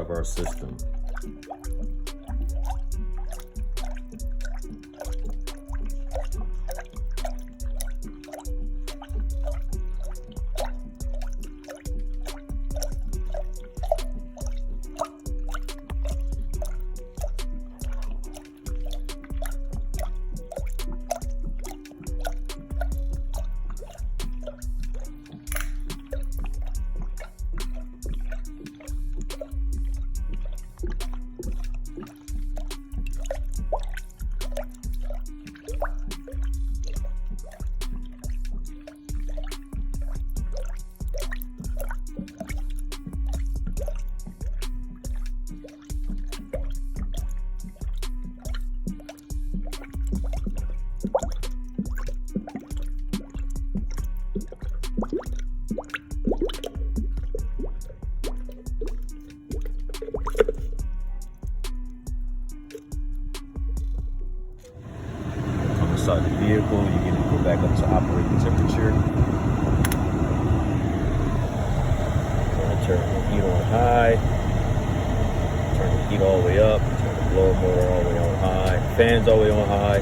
of our system. Inside the vehicle, you're going to go back up to operating temperature. Turn the heat on high. Turn the heat all the way up. Turn the blower motor all the way on high. Fans all the way on high.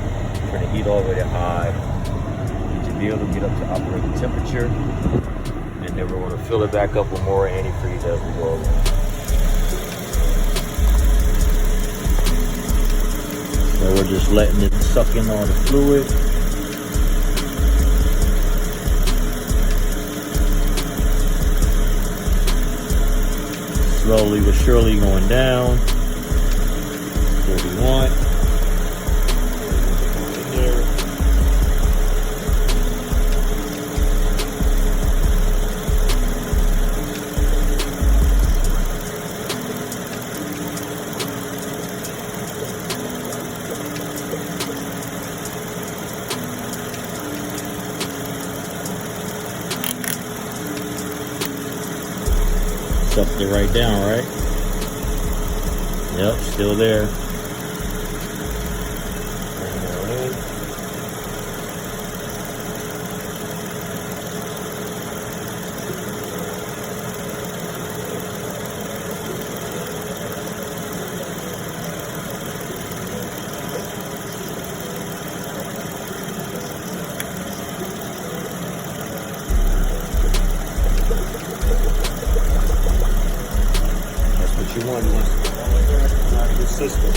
Turn the heat all the way to high. Get your vehicle to get up to operating temperature. And then we're going to fill it back up with more antifreeze as we go along. So we're just letting it suck in all the fluid. Slowly but surely going down. That's what we want. Sucked it right down, right? Yep, still there. You want all the air out of your system.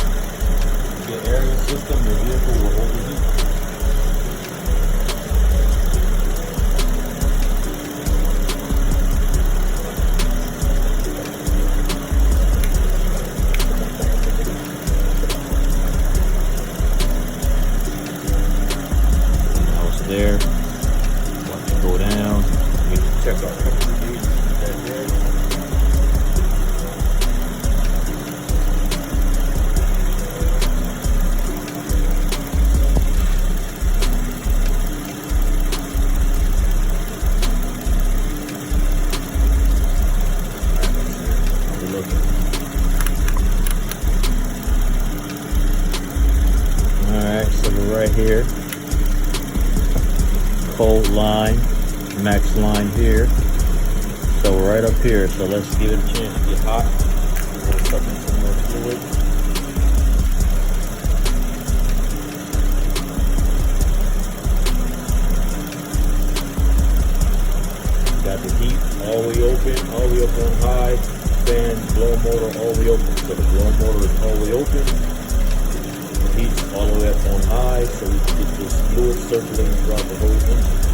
Get air in the system, your vehicle will overheat. Now it's there. Want to go down. We need to check our temperature gauge. That there. Alright, so we're right here. Cold line, max line here. So we're right up here. So let's give it a chance to get hot. We're going to suck in some more fluid. Got the heat all the way open, all the way up on high. Fan, blower motor all the way open. So the blower motor is all the way open. Heat all the way up on high, so we can get this fluid circulating throughout the whole engine.